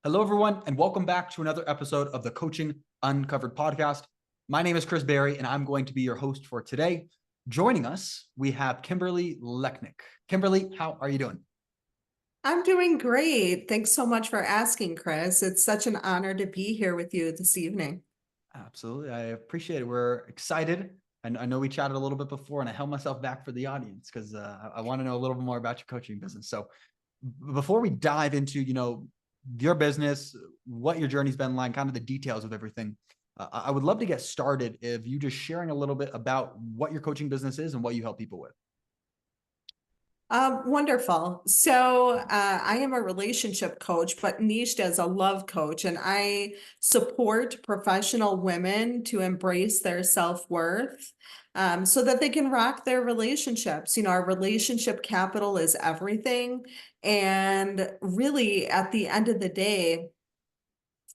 Hello, everyone, and welcome back to another episode of the Coaching Uncovered podcast. My name is Chris Berry, and I'm going to be your host for today. Joining us, we have Kimberly Lechnick. Kimberly, how are you doing? I'm doing great. Thanks so much for asking, Chris. It's such an honor to be here with you this evening. Absolutely. I appreciate it. We're excited. And I know we chatted a little bit before, and I held myself back for the audience because I want to know a little bit more about your coaching business. So before we dive into, your business, what your journey's been like, kind of the details of everything, I would love to get started if you just sharing a little bit about what your coaching business is and what you help people with. Wonderful. So I am a relationship coach, but niched as a love coach, and I support professional women to embrace their self-worth so that they can rock their relationships. Our relationship capital is everything. And really, at the end of the day,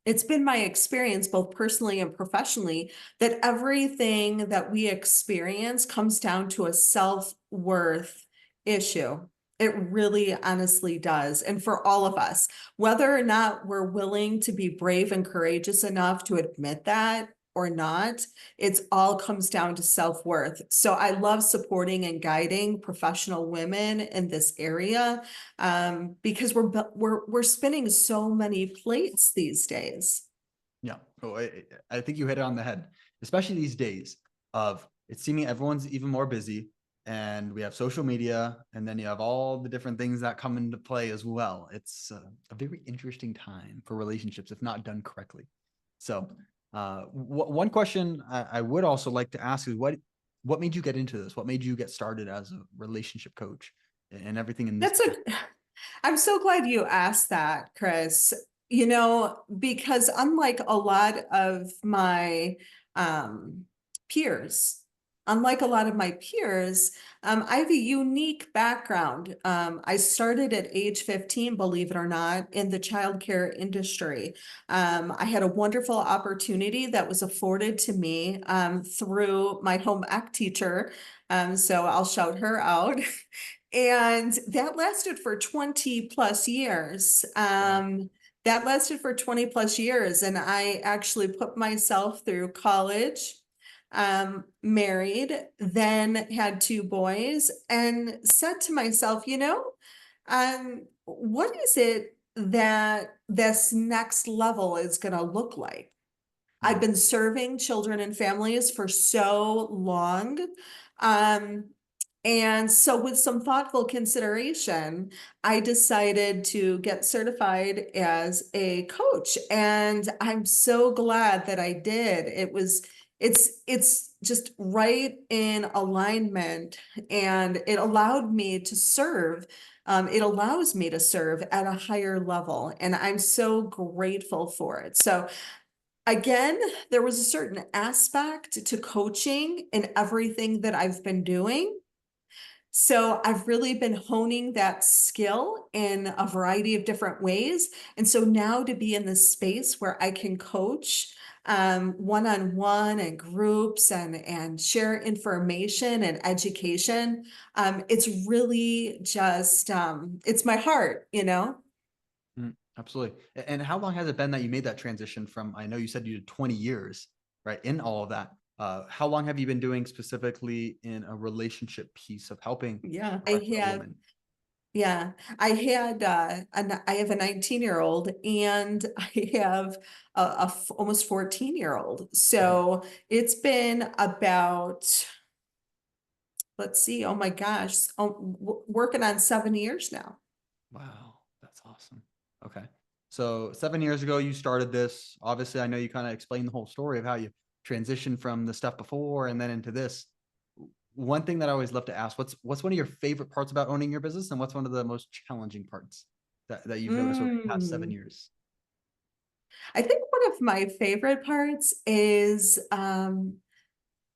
it's been my experience, both personally and professionally, that everything that we experience comes down to a self-worth issue. It really honestly does. And for all of us, whether or not we're willing to be brave and courageous enough to admit that or not, it's all comes down to self-worth. So I love supporting and guiding professional women in this area because we're spinning so many plates these days. Yeah. Oh, I think you hit it on the head, especially these days of it's seeming everyone's even more busy and we have social media and then you have all the different things that come into play as well. It's a very interesting time for relationships if not done correctly. So one question I would also like to ask is what made you get into this? What made you get started as a relationship coach and everything in this? That's a, I'm so glad you asked that, Chris. Because unlike a lot of my peers, I have a unique background. I started at age 15, believe it or not, in the childcare industry. I had a wonderful opportunity that was afforded to me through my home ec teacher. So I'll shout her out. And that lasted for 20 plus years. And I actually put myself through college, married, then had two boys, and said to myself, what is it that this next level is going to look like? I've been serving children and families for so long. Um, and so with some thoughtful consideration, I decided to get certified as a coach. And I'm so glad that I did. It's just right in alignment, and it allowed me to serve. It allows me to serve at a higher level, and I'm so grateful for it. So again, there was a certain aspect to coaching in everything that I've been doing. So I've really been honing that skill in a variety of different ways. And so now to be in this space where I can coach one-on-one and groups and share information and education, it's really just, it's my heart. Absolutely. And how long has it been that you made that transition from, I know you said you did 20 years, right, in all of that. How long have you been doing specifically in a relationship piece of helping Yeah, professional women? yeah, I have a 19-year-old and I have almost 14-year-old. Mhm. So it's been about, let's see, oh my gosh, working on 7 years now. Wow, that's awesome. Okay. So 7 years ago, you started this. Obviously, I know you kind of explained the whole story of how you transitioned from the stuff before and then into this. One thing that I always love to ask, what's one of your favorite parts about owning your business, and what's one of the most challenging parts that you've noticed over the past 7 years? I think one of my favorite parts is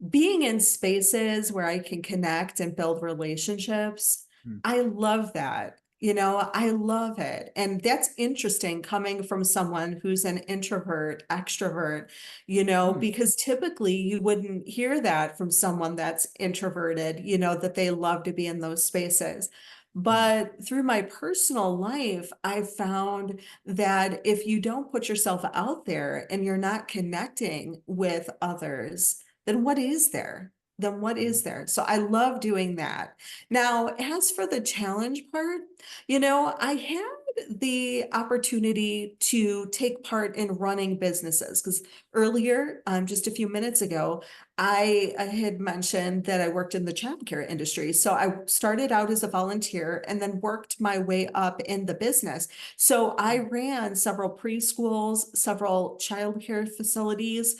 being in spaces where I can connect and build relationships. Hmm. I love that. I love it. And that's interesting coming from someone who's an introvert, extrovert, Hmm. because typically you wouldn't hear that from someone that's introverted, that they love to be in those spaces. Mm, But through my personal life, I've found that if you don't put yourself out there and you're not connecting with others, then what is there? Then what mm, is there? So I love doing that. Now, as for the challenge part, I had the opportunity to take part in running businesses because earlier, just a few minutes ago, I had mentioned that I worked in the childcare industry. So I started out as a volunteer and then worked my way up in the business. So I ran several preschools, several childcare facilities.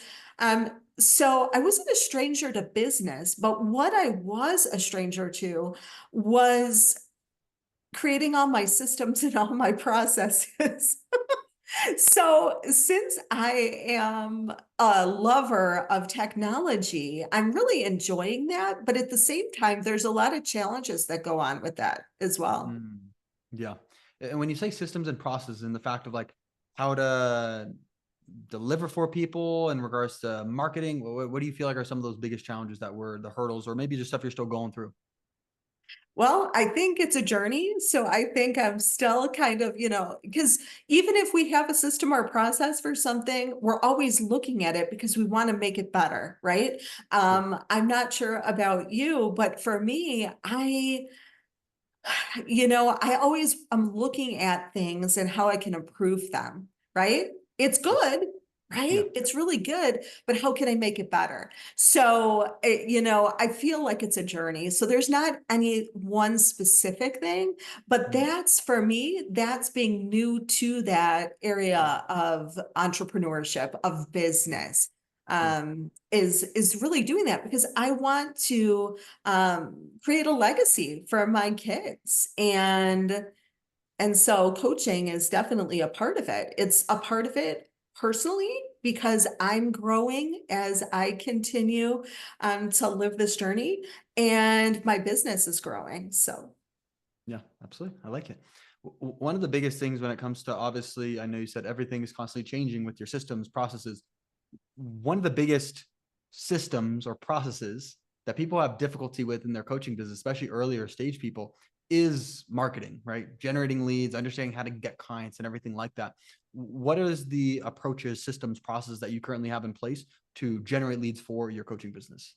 So I wasn't a stranger to business, but what I was a stranger to was creating all my systems and all my processes. So, since I am a lover of technology, I'm really enjoying that. But at the same time, there's a lot of challenges that go on with that as well. mm. Yeah. And when you say systems and processes and the fact of like how to deliver for people in regards to marketing, what do you feel like are some of those biggest challenges that were the hurdles or maybe just stuff you're still going through? Well, I think it's a journey. So I think I'm still kind of, because even if we have a system or process for something, we're always looking at it because we want to make it better, right? True. I'm not sure about you, but for me, I always am looking at things and how I can improve them, right? It's True. good, Yeah. right? It's really good, but how can I make it better? So, I feel like it's a journey. So there's not any one specific thing, but Mm, that's for me, that's being new to that mm, area of entrepreneurship, of business. yeah. Is really doing that because I want to create a legacy for my kids. And so coaching is definitely a part of it. It's a part of it personally because I'm growing as I continue to live this journey and my business is growing. So Yeah, absolutely. I like it. One of the biggest things when it comes to obviously, I know you said everything is constantly changing with your systems, processes. One of the biggest systems or processes that people have difficulty with in their coaching business, especially earlier stage people, is marketing, right? Generating leads, understanding how to get clients and everything like that. What is the approaches, systems, processes that you currently have in place to generate leads for your coaching business?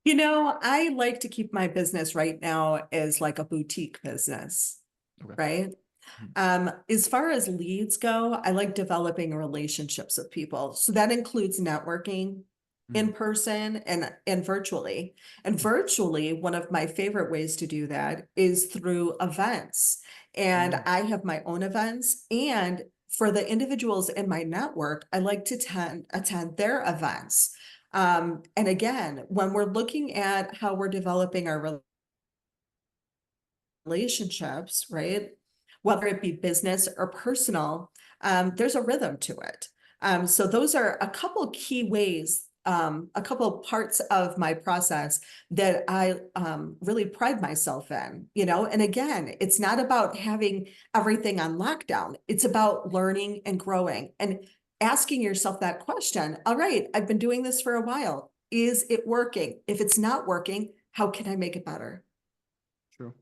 I like to keep my business right now as like a boutique business, Okay. right? Mhm. As far as leads go, I like developing relationships with people. So that includes networking Mhm. in person and virtually. And virtually, one of my favorite ways to do that is through events. And Mhm. I have my own events. And for the individuals in my network, I like to attend their events. And again, when we're looking at how we're developing our relationships, right? Whether it be business or personal, there's a rhythm to it. So those are a couple key ways, a couple parts of my process that I really pride myself in, and again, it's not about having everything on lockdown. It's about learning and growing and asking yourself that question. All right, I've been doing this for a while. Is it working? If it's not working, how can I make it better? True.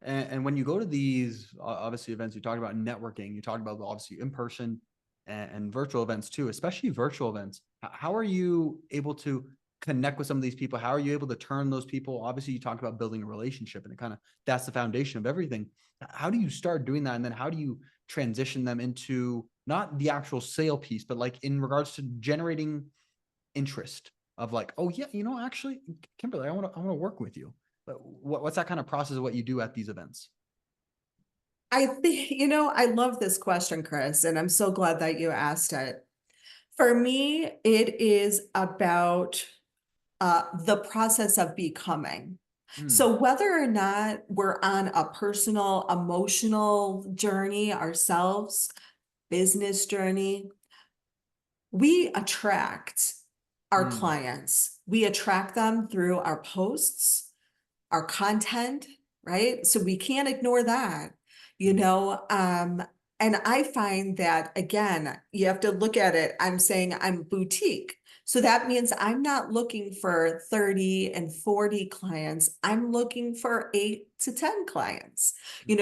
And when you go to these obviously events, you talk about networking, you talk about obviously in person and virtual events too, especially virtual events. How are you able to connect with some of these people? How are you able to turn those people? Obviously, you talked about building a relationship and it kind of that's the foundation of everything. How do you start doing that? And then how do you transition them into not the actual sale piece, but like in regards to generating interest of like, oh yeah, actually, Kimberly, I want to work with you. But what's that kind of process of what you do at these events? I think, I love this question, Chris, and I'm so glad that you asked it. For me, it is about the process of becoming. Mm, So whether or not we're on a personal, emotional journey ourselves, business journey, we attract our mm, clients. We attract them through our posts, our content, right? So we can't ignore that, you mm, know. And I find that again, you have to look at it. I'm saying I'm boutique. So that means I'm not looking for 30 and 40 clients. I'm looking for 8 to 10 clients,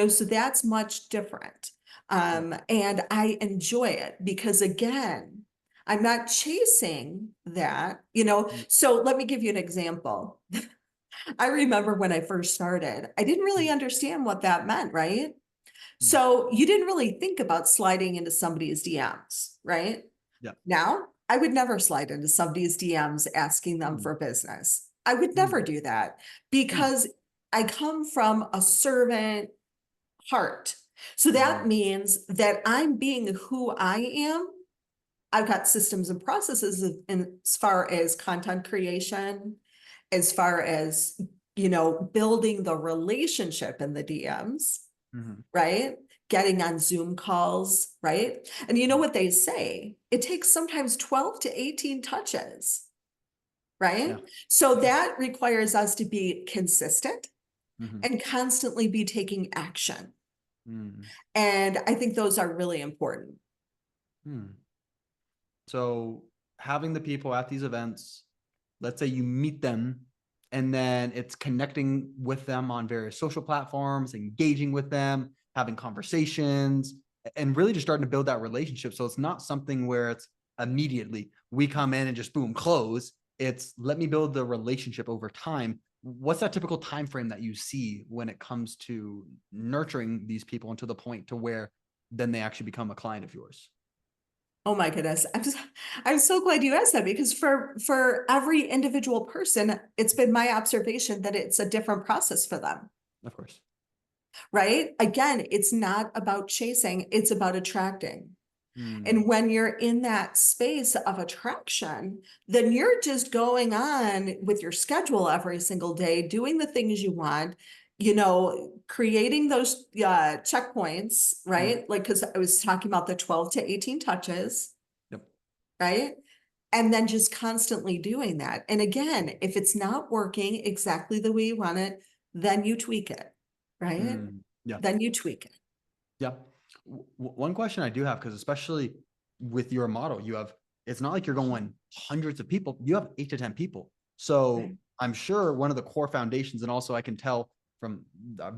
so that's much different. Yeah. And I enjoy it because again, I'm not chasing that, Mm, So let me give you an example. I remember when I first started, I didn't really mm, understand what that meant, right? mm. So you didn't really think about sliding into somebody's DMs, right? Yeah. Now, I would never slide into somebody's DMs asking them Mm, for business. I would never mm, do that mm, because I come from a servant heart. So that mhm, means that I'm being who I am. I've got systems and processes as far as content creation, as far as, building the relationship in the DMs, mhm, right? Getting on Zoom calls, right? And you know mm. what they say? It takes sometimes 12 to 18 touches, right? Yeah. So that requires us to be consistent Mhm, and constantly be taking action. mm, And I think those are really important. mm. So having the people at these events, let's say you meet them and then it's connecting with them on various social platforms, engaging with them, having conversations, and really just starting to build that relationship. So it's not something where it's immediately we come in and just boom, close. It's let me build the relationship over time. What's that typical time frame that you see when it comes to nurturing these people into the point to where then they actually become a client of yours? Oh my goodness. I'm so glad you asked that because for every individual person, it's been my observation that it's a different process for them, Of course. right? Again, it's not about chasing, it's about attracting. Mm, And when you're in that space of attraction, then you're just going on with your schedule every single day, doing the things you want, creating those checkpoints, mm, right? Like, because I was talking about the 12 to 18 touches, yep. right? And then just constantly doing that. And again, if it's not working exactly the way you want it, then you tweak it, right? Mm, yeah. Then you tweak it. Yeah. One question I do have, because especially with your model, you have, it's not like you're going hundreds of people, you have 8 to 10 people. Right. So I'm sure one of the core foundations, and also I can tell from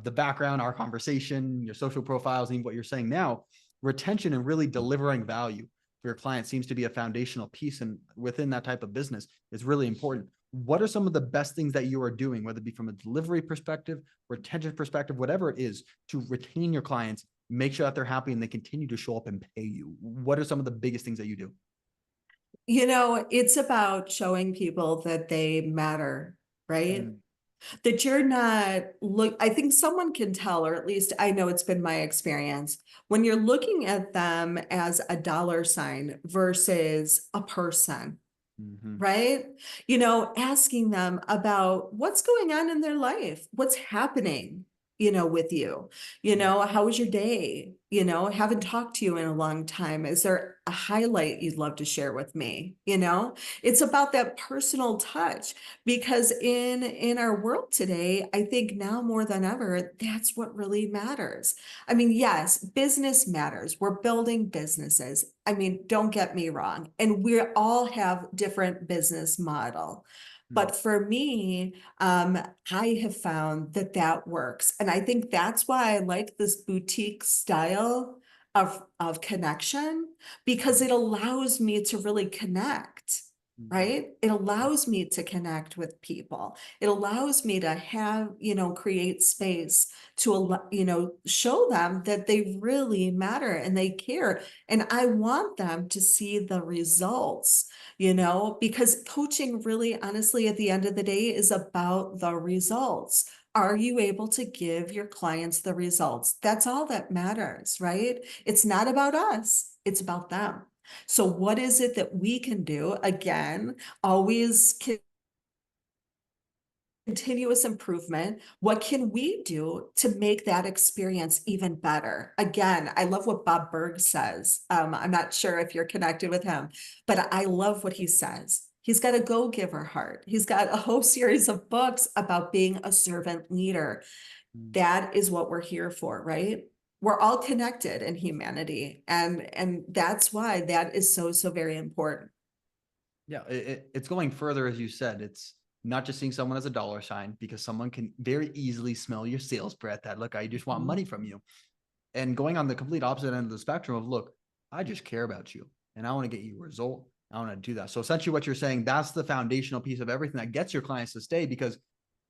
the background, our conversation, your social profiles, and what you're saying now, retention and really delivering value for your client seems to be a foundational piece. And within that type of business is really important. What are some of the best things that you are doing, whether it be from a delivery perspective, retention perspective, whatever it is, to retain your clients, make sure that they're happy and they continue to show up and pay you? What are some of the biggest things that you do? It's about showing people that they matter, right? Mm, That you're not I think someone can tell, or at least I know it's been my experience, when you're looking at them as a dollar sign versus a person, mhm, right? Asking them about what's going on in their life, what's happening, with you. mm, How was your day? Haven't talked to you in a long time. Is there a highlight you'd love to share with me? It's about that personal touch because in our world today, I think now more than ever, that's what really matters. I mean, yes, business matters. We're building businesses. I mean, don't get me wrong. And we all have different business model. mm, But for me, I have found that that works. And I think that's why I like this boutique style of connection because mm, it allows me to really connect, mm, right? It yeah, allows me to connect with people. It allows me to have, create space to, show them that they really matter and they care. And I want them to see the results, because coaching really, honestly, at the end of the day is about the results. Are you able to give your clients the results? That's all that matters, right? It's not about us, it's about them. So, what is it that we can do? Again, always continuous improvement. What can we do to make that experience even better? Again, I love what Bob Berg says. I'm not sure if you're connected with him, but I love what he says. He's got a go-giver heart. He's got a whole series of books about being a servant leader. mm, That is what we're here for, right? We're all connected in humanity. And that's why that is so, so very important. Yeah, it's going further, as you said. It's not just seeing someone as a dollar sign, because someone can very easily smell your sales breath that, look, I just want Mhm. money from you. And going on the complete opposite end of the spectrum of, look, I just care about you and I want to get you a result. I want to do that. So essentially what you're saying, that's the foundational piece of everything that gets your clients to stay, because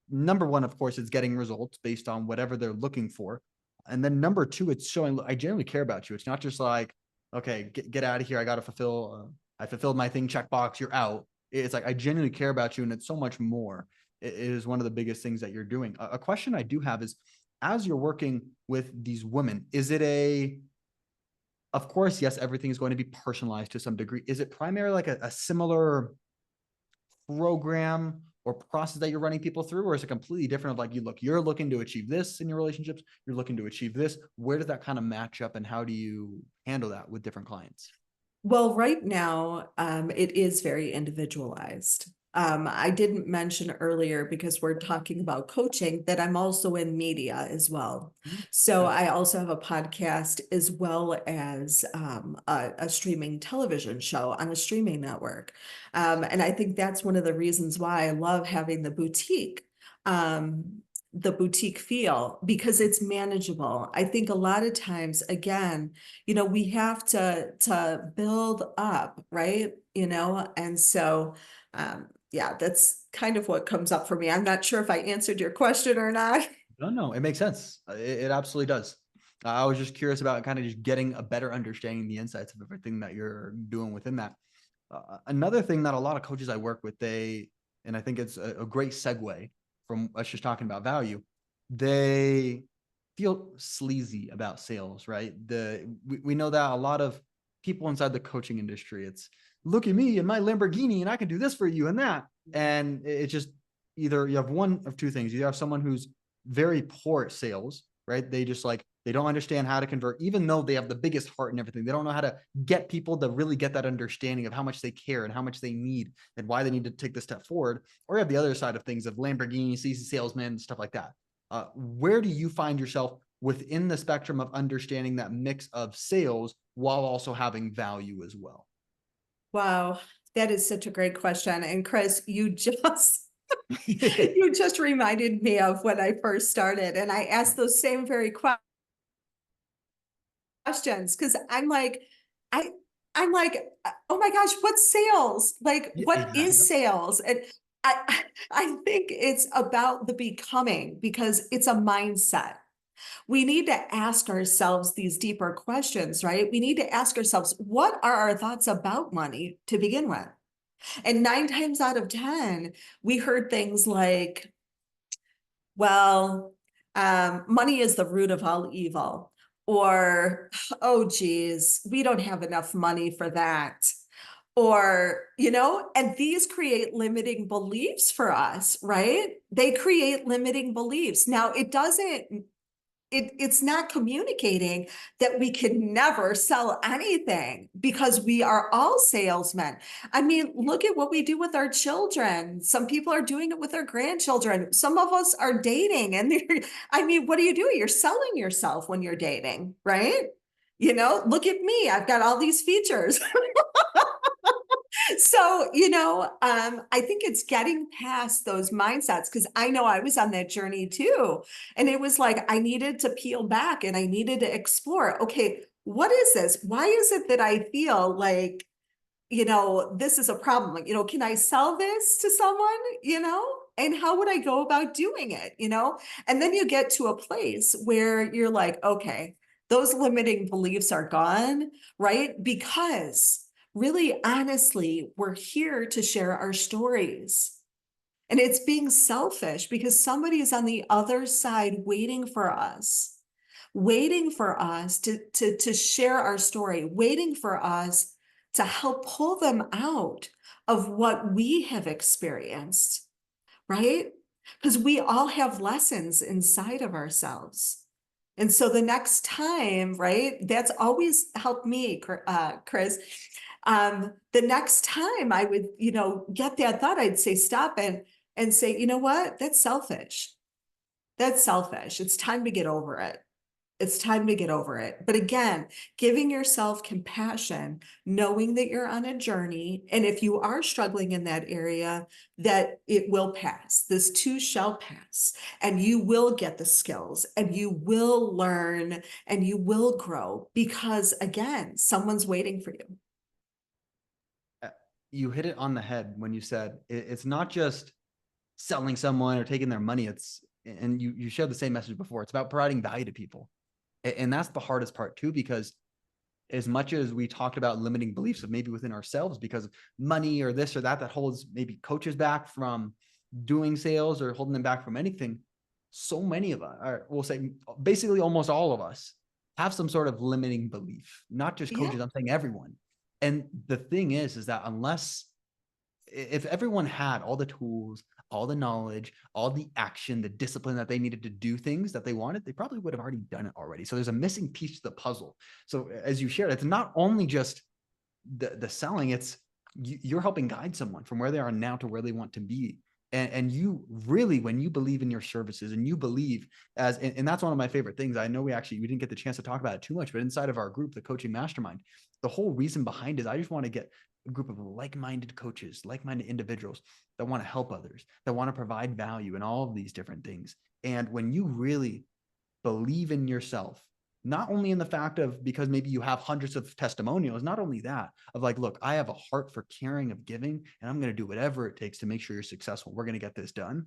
number one, of course, it's getting results based on whatever they're looking for. And then number two, it's showing, look, I genuinely care about you. It's not just like, okay, get out of here. I got to I fulfilled my thing, checkbox, you're out. It's like, I genuinely care about you. And it's so much more. It is one of the biggest things that you're doing. A question I do have is, as you're working with these women, is it of course, yes, everything is going to be personalized to some degree. Is it primarily like a similar program or process that you're running people through, or is it completely different of like, you look, you're looking to achieve this in your relationships, you're looking to achieve this? Where does that kind of match up, and how do you handle that with different clients? Well, right now, it is very individualized. I didn't mention earlier, because we're talking about coaching, that I'm also in media as well. Mhm. So Okay. I also have a podcast as well as a streaming television show on a streaming network. And I think that's one of the reasons why I love having um, the boutique feel, because it's manageable. I think a lot of times, again, we have to build up, right? And so yeah, that's kind of what comes up for me. I'm not sure if I answered your question or not. No, no, it makes sense. It absolutely does. I was just curious about kind of just getting a better understanding the insights of everything that you're doing within that. Another thing that a lot of coaches I work with, and I think it's a great segue from us just talking about value, they feel sleazy about sales, right? We know that a lot of people inside the coaching industry, it's, look at me and my Lamborghini and I can do this for you and that. And it's just, either you have one of two things. You have someone who's very poor at sales, right? They just like, they don't understand how to convert, even though they have the biggest heart and everything. They don't know how to get people to really get that understanding of how much they care and how much they need and why they need to take the step forward. Or you have the other side of things of Lamborghini, CC salesman, stuff like that. Where do you find yourself within the spectrum of understanding that mix of sales while also having value as well? Wow, that is such a great question. And Chris, you just reminded me of when I first started, and I asked those same very questions, because I I'm like, oh my gosh, what's sales? Like, Yeah, what is exactly. sales? And I think it's about the becoming, because it's a mindset. We need to ask ourselves these deeper questions, right? We need to ask ourselves, what are our thoughts about money to begin with? And 9 times out of 10, we heard things like, well, money is the root of all evil. Or, oh, geez, we don't have enough money for that. Or, and these create limiting beliefs for us, right? They create limiting beliefs. Now, it's not communicating that we can never sell anything, because we are all salesmen. I mean, look at what we do with our children. Some people are doing it with their grandchildren. Some of us are dating, and I mean, what do? You're selling yourself when you're dating, right? Look at me. I've got all these features. So, I think it's getting past those mindsets, because I know I was on that journey too. And it was like, I needed to peel back and I needed to explore, okay, what is this? Why is it that I feel like, this is a problem? Like, can I sell this to someone, and how would I go about doing it? And then you get to a place where you're like, okay, those limiting beliefs are gone, right? Because really, honestly, we're here to share our stories. And it's being selfish, because somebody is on the other side waiting for us to share our story, waiting for us to help pull them out of what we have experienced, right? Because we all have lessons inside of ourselves. And so the next time, right, that's always helped me, Chris. The next time I would, get that thought, I'd say, stop and say, you know what? That's selfish. That's selfish. It's time to get over it. It's time to get over it. But again, giving yourself compassion, knowing that you're on a journey. And if you are struggling in that area, that it will pass. This too shall pass. And you will get the skills and you will learn and you will grow because, again, someone's waiting for you. You hit it on the head when you said it's not just selling someone or taking their money. And you shared the same message before. It's about providing value to people. And that's the hardest part too, because as much as we talked about limiting beliefs of maybe within ourselves because of money or this or that holds maybe coaches back from doing sales or holding them back from anything, so many of us, or we'll say basically almost all of us, have some sort of limiting belief, not just Yeah. coaches, I'm saying everyone. And the thing is that unless, if everyone had all the tools, all the knowledge, all the action, the discipline that they needed to do things that they wanted, they probably would have already done it already. So there's a missing piece to the puzzle. So as you shared, it's not only just the selling, it's you're helping guide someone from where they are now to where they want to be. And you really, when you believe in your services and you believe and that's one of my favorite things. I know we didn't get the chance to talk about it too much, but inside of our group, the coaching mastermind, the whole reason behind it is I just want to get a group of like-minded coaches, like-minded individuals that want to help others, that want to provide value in all of these different things. And when you really believe in yourself, not only in the fact of because maybe you have hundreds of testimonials, not only that of like, look, I have a heart for caring, of giving, and I'm going to do whatever it takes to make sure you're successful. We're going to get this done.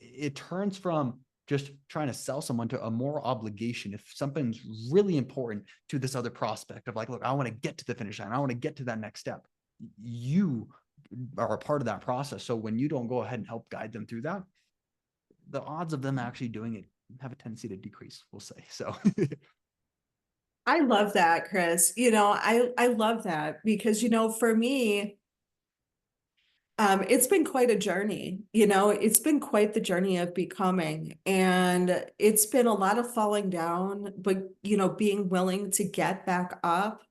It turns from just trying to sell someone to a moral obligation. If something's really important to this other prospect of like, look, I want to get to the finish line. I want to get to that next step. You are a part of that process. So when you don't go ahead and help guide them through that, the odds of them actually doing it have a tendency to decrease, we'll say. So I love that, Chris. I love that because, for me, it's been quite a journey. It's been quite the journey of becoming, and it's been a lot of falling down, but, being willing to get back up,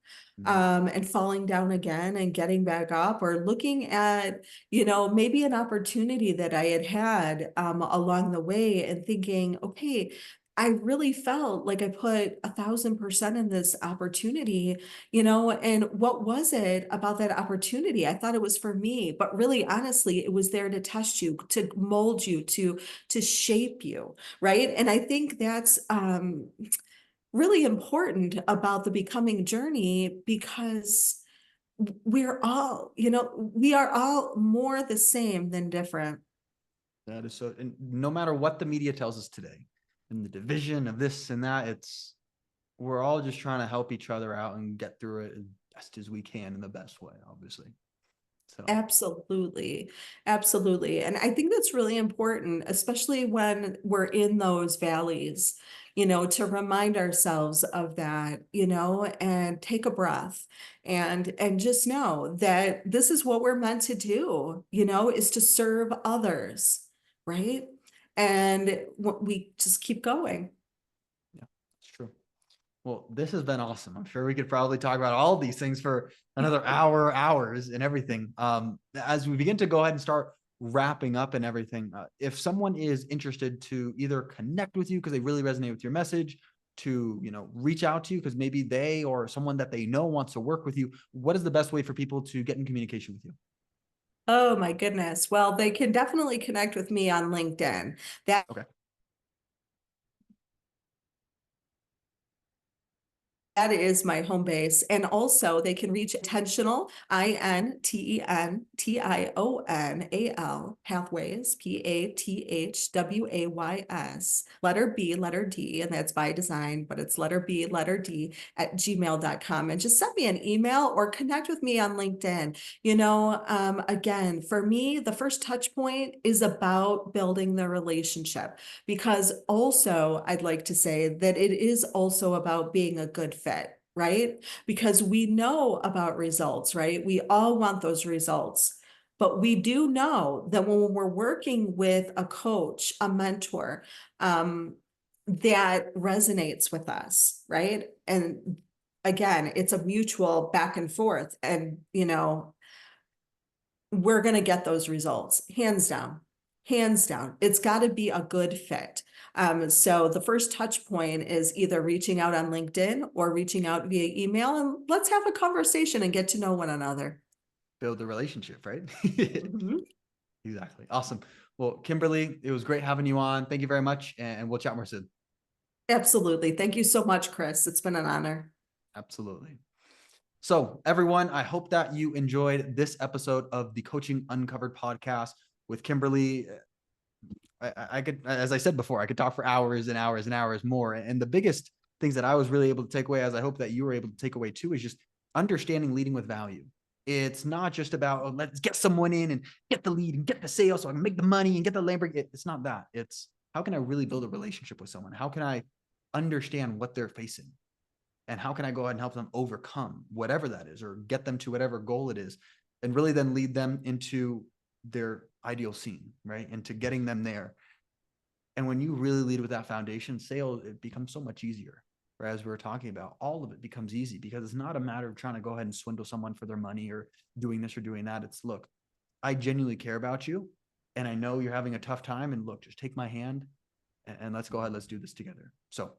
and falling down again and getting back up, or looking at, maybe an opportunity that I had along the way and thinking, okay, I really felt like I put 1,000% in this opportunity, and what was it about that opportunity? I thought it was for me, but really, honestly, it was there to test you, to mold you, to shape you, right? And I think that's really important about the becoming journey because we are all more the same than different. that is so, and no matter what the media tells us today, and the division of this and that, we're all just trying to help each other out and get through it as best as we can in the best way, obviously. So Absolutely. Absolutely. And I think that's really important, especially when we're in those valleys, to remind ourselves of that, and take a breath and just know that this is what we're meant to do, is to serve others, right? And we just keep going. yeah, it's true. Well, this has been awesome. I'm sure we could probably talk about all these things for another hour, hours, and everything. As we begin to go ahead and start wrapping up and everything, if someone is interested to either connect with you because they really resonate with your message, to reach out to you because maybe they or someone that they know wants to work with you, what is the best way for people to get in communication with you? Oh my goodness. Well, they can definitely connect with me on LinkedIn. That Okay. That is my home base. And also they can reach intentional, intentionalpathways, pathways, letter B, letter D, and that's by design, but it's letter B, letter D @gmail.com. And just send me an email or connect with me on LinkedIn. Again, for me, the first touch point is about building the relationship, because also I'd like to say that it is also about being a good fit, right? Because we know about results, right? We all want those results. But we do know that when we're working with a coach, a mentor, that resonates with us, right? And again, it's a mutual back and forth. And, we're going to get those results hands down. Hands down. It's got to be a good fit. So the first touch point is either reaching out on LinkedIn or reaching out via email, and let's have a conversation and get to know one another. Build the relationship, right? Mhm. Exactly. Awesome. Well, Kimberly, it was great having you on. Thank you very much. And we'll chat more soon. Absolutely. Thank you so much, Chris. It's been an honor. Absolutely. So, everyone, I hope that you enjoyed this episode of the Coaching Uncovered podcast with Kimberly. I could, as I said before, I could talk for hours and hours and hours more. And the biggest things that I was really able to take away, as I hope that you were able to take away too, is just understanding leading with value. It's not just about, oh, let's get someone in and get the lead and get the sale so I can make the money and get the Lamborghini. It's not that. It's how can I really build a relationship with someone? How can I understand what they're facing? And how can I go ahead and help them overcome whatever that is, or get them to whatever goal it is, and really then lead them into their ideal scene, right? Into getting them there. And when you really lead with that foundation, sales, it becomes so much easier. Right? As we were talking about, all of it becomes easy because it's not a matter of trying to go ahead and swindle someone for their money or doing this or doing that. It's, look, I genuinely care about you. And I know you're having a tough time. And look, just take my hand and let's go ahead. Let's do this together. So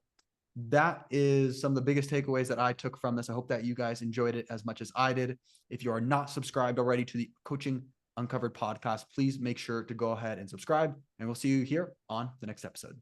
that is some of the biggest takeaways that I took from this. I hope that you guys enjoyed it as much as I did. If you are not subscribed already to the Coaching Uncovered podcast, please make sure to go ahead and subscribe, and we'll see you here on the next episode.